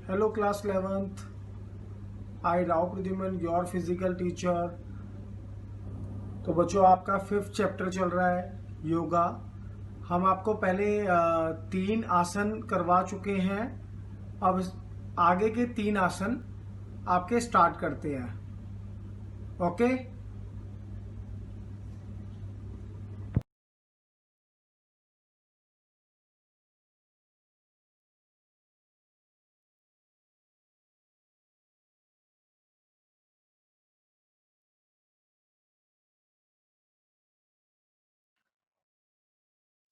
Hello class 11th. I Rao Pradhuman, your physical teacher. तो बच्चों आपका 5th चैप्टर चल रहा है योगा। हम आपको पहले 3 आसन करवा चुके हैं। अब आगे के 3 आसन आपके स्टार्ट करते हैं। ओके।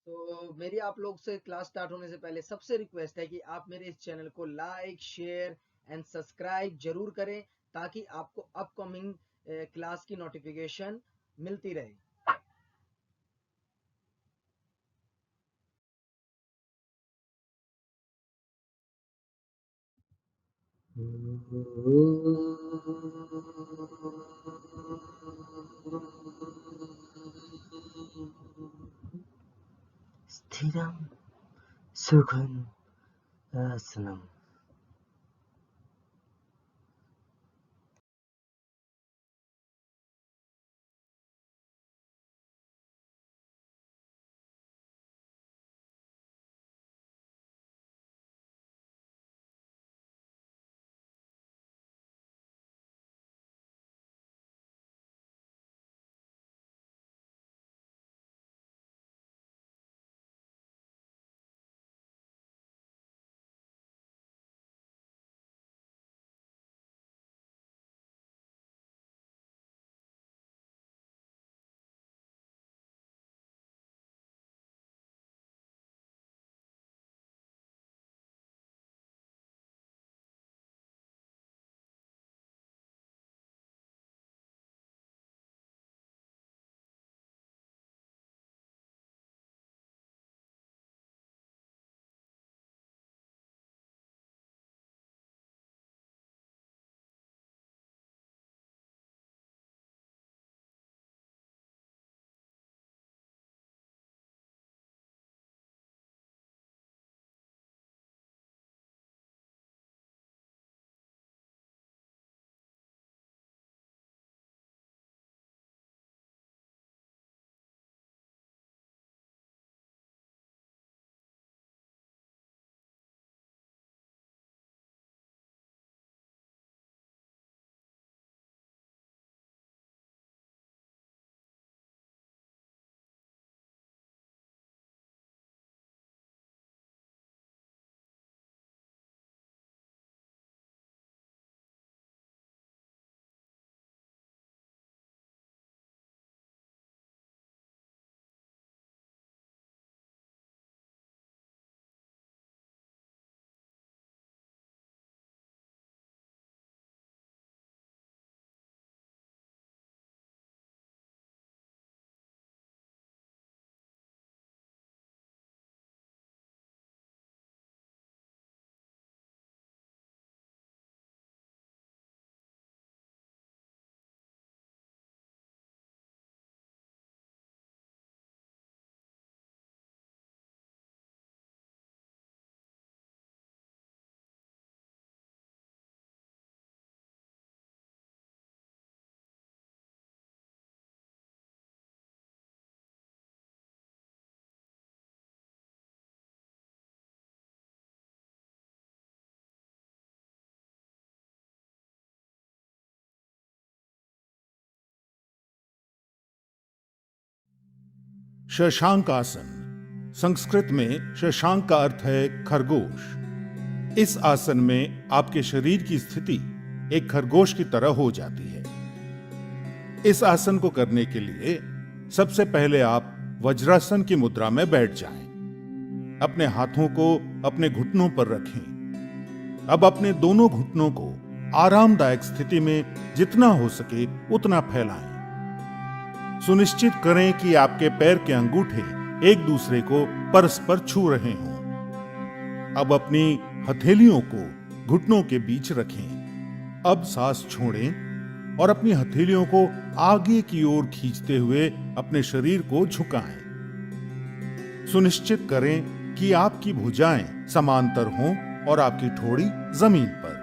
तो मेरी आप लोग से क्लास स्टार्ट होने से पहले सबसे रिक्वेस्ट है कि आप मेरे इस चैनल को लाइक शेयर एंड सब्सक्राइब जरूर करें ताकि आपको अपकमिंग क्लास की नोटिफिकेशन मिलती रहे। स्थिरम सुखम आसनम। शशांक आसन। संस्कृत में शशांक का अर्थ है खरगोश। इस आसन में आपके शरीर की स्थिति एक खरगोश की तरह हो जाती है। इस आसन को करने के लिए सबसे पहले आप वज्रासन की मुद्रा में बैठ जाएं। अपने हाथों को अपने घुटनों पर रखें। अब अपने दोनों घुटनों को आरामदायक स्थिति में जितना हो सके उतना फैलाएं। सुनिश्चित करें कि आपके पैर के अंगूठे एक दूसरे को परस्पर छू रहे हों। अब अपनी हथेलियों को घुटनों के बीच रखें। अब सांस छोड़ें और अपनी हथेलियों को आगे की ओर खींचते हुए अपने शरीर को झुकाएं। सुनिश्चित करें कि आपकी भुजाएं समांतर हों और आपकी ठोड़ी जमीन पर।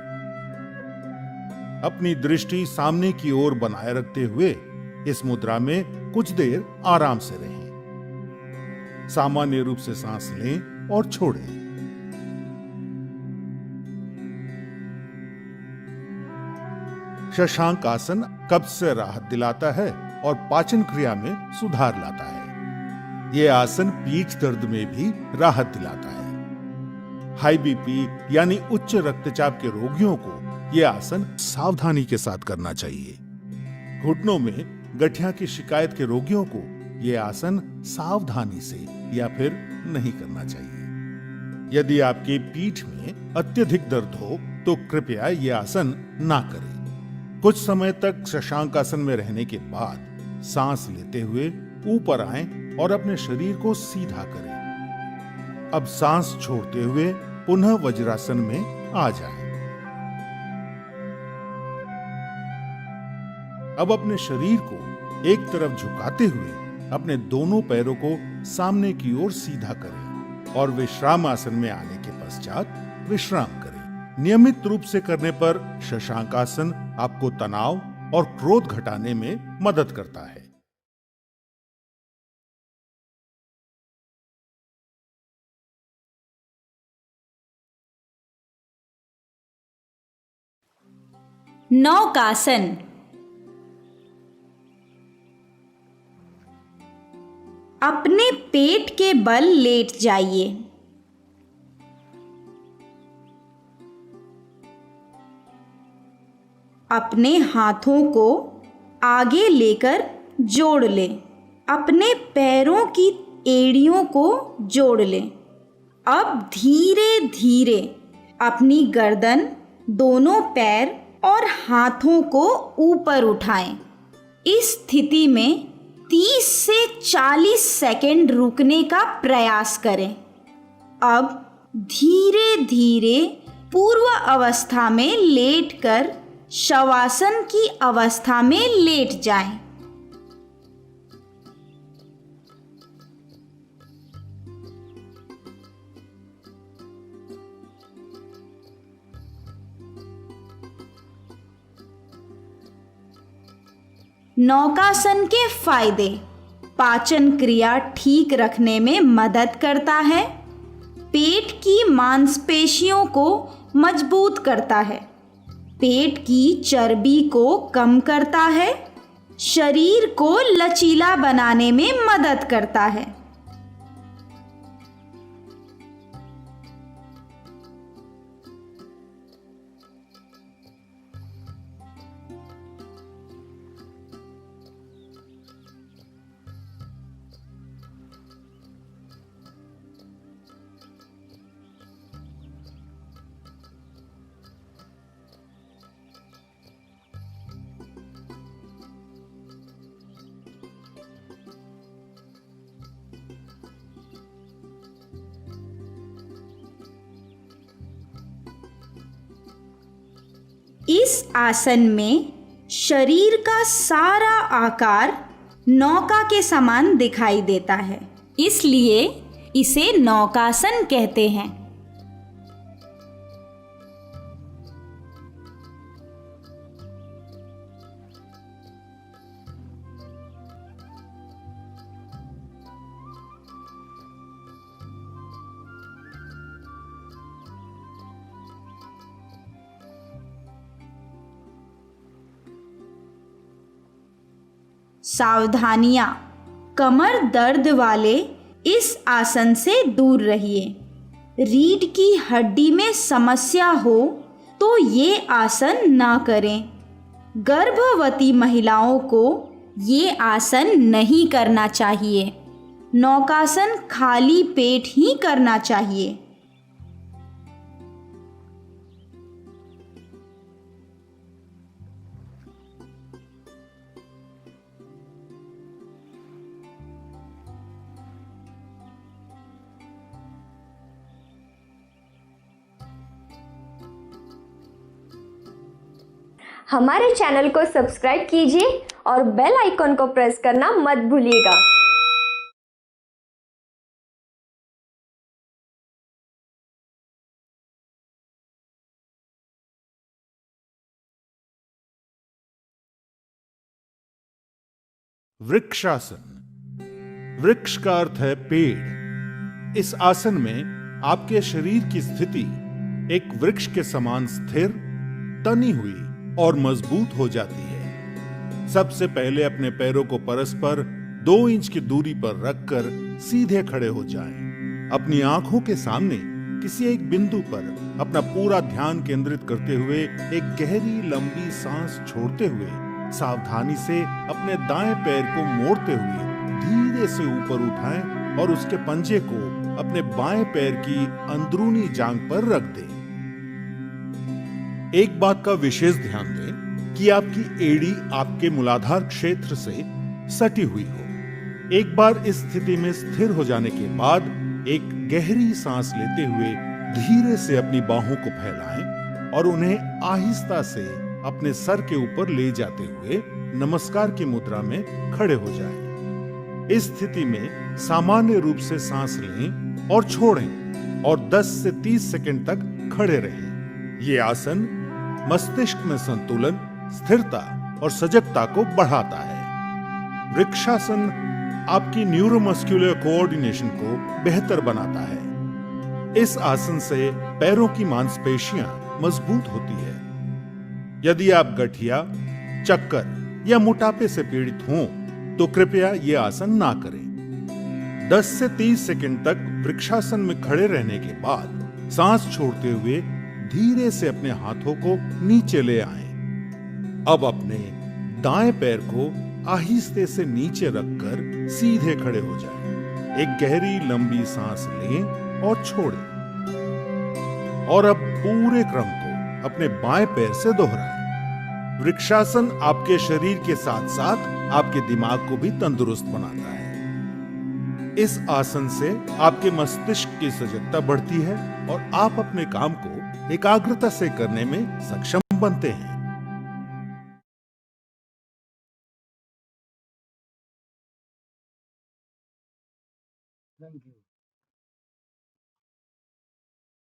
अपनी दृष्टि सामने की ओर बनाए रखते हुए इस मुद्रा में कुछ देर आराम से रहें। सामान्य रूप से सांस लें और छोड़ें। शशांक आसन कब्ज से राहत दिलाता है और पाचन क्रिया में सुधार लाता है। यह आसन पीठ दर्द में भी राहत दिलाता है। हाई बीपी यानी उच्च रक्तचाप के रोगियों को यह आसन सावधानी के साथ करना चाहिए। घुटनों में गठिया की शिकायत के रोगियों को यह आसन सावधानी से या फिर नहीं करना चाहिए। यदि आपके पीठ में अत्यधिक दर्द हो तो कृपया यह आसन ना करें। कुछ समय तक शशांक आसन में रहने के बाद सांस लेते हुए ऊपर आएं और अपने शरीर को सीधा करें। अब सांस छोड़ते हुए पुनः वज्रासन में आ जाएं। अब अपने शरीर को एक तरफ झुकाते हुए अपने दोनों पैरों को सामने की ओर सीधा करें और विश्राम आसन में आने के पश्चात विश्राम करें। नियमित रूप से करने पर शशांक आसन आपको तनाव और क्रोध घटाने में मदद करता है। नौकासन। अपने पेट के बल लेट जाइए। अपने हाथों को आगे लेकर जोड़ लें। अपने पैरों की एड़ियों को जोड़ लें। अब धीरे धीरे अपनी गर्दन, दोनों पैर और हाथों को ऊपर उठाएं। इस स्थिति में 30 से 40 सेकंड रुकने का प्रयास करें। अब धीरे धीरे पूर्व अवस्था में लेटकर शवासन की अवस्था में लेट जाएं। नौकासन के फायदे: पाचन क्रिया ठीक रखने में मदद करता है, पेट की मांसपेशियों को मजबूत करता है, पेट की चर्बी को कम करता है, शरीर को लचीला बनाने में मदद करता है। इस आसन में शरीर का सारा आकार नौका के समान दिखाई देता है, इसलिए इसे नौकासन कहते हैं। सावधानियां: कमर दर्द वाले इस आसन से दूर रहिए। रीढ़ की हड्डी में समस्या हो तो ये आसन ना करें। गर्भवती महिलाओं को ये आसन नहीं करना चाहिए। नौकासन खाली पेट ही करना चाहिए। हमारे चैनल को सब्सक्राइब कीजिए और बेल आइकॉन को प्रेस करना मत भूलिएगा। वृक्षासन। वृक्ष का अर्थ है पेड़। इस आसन में आपके शरीर की स्थिति एक वृक्ष के समान स्थिर, तनी हुई और मजबूत हो जाती है। सबसे पहले अपने पैरों को परस्पर 2 इंच की दूरी पर रखकर सीधे खड़े हो जाएं। अपनी आंखों के सामने किसी एक बिंदु पर अपना पूरा ध्यान केंद्रित करते हुए एक गहरी लंबी सांस छोड़ते हुए सावधानी से अपने दाएं पैर को मोड़ते हुए धीरे से ऊपर उठाएं और उसके पंजे को अपने बाएं पैर की अंदरूनी जांघ पर रख दें। एक बात का विशेष ध्यान दें कि आपकी एड़ी आपके मूलाधार क्षेत्र से सटी हुई हो। एक बार इस स्थिति में स्थिर हो जाने के बाद एक गहरी सांस लेते हुए धीरे से अपनी बाहों को फैलाएं और उन्हें आहिस्ता से अपने सर के ऊपर ले जाते हुए नमस्कार की मुद्रा में खड़े हो जाएं। इस स्थिति में सामान्य रूप से सांस लें और छोड़ें और 10 से 30 सेकंड तक खड़े रहें। ये आसन मस्तिष्क में संतुलन, स्थिरता और सजगता को बढ़ाता है। वृक्षासन आपकी न्यूरोमस्कुलर कोऑर्डिनेशन को बेहतर बनाता है। इस आसन से पैरों की मांसपेशियां मजबूत होती है। यदि आप गठिया, चक्कर या मोटापे से पीड़ित हों तो कृपया ये आसन ना करें। 10 से 30 सेकंड तक वृक्षासन में खड़े रहने के बाद सांस छोड़ते हुए धीरे से अपने हाथों को नीचे ले आएं। अब अपने दाएं पैर को आहिस्ते से नीचे रखकर सीधे खड़े हो जाएं। एक गहरी लंबी सांस लें और छोड़ें और अब पूरे क्रम को अपने बाएं पैर से दोहराएं। वृक्षासन आपके शरीर के साथ साथ आपके दिमाग को भी तंदुरुस्त बनाता है। इस आसन से आपके मस्तिष्क की सजगता बढ़ती है और आप अपने काम को एकाग्रता से करने में सक्षम बनते हैं। Thank you.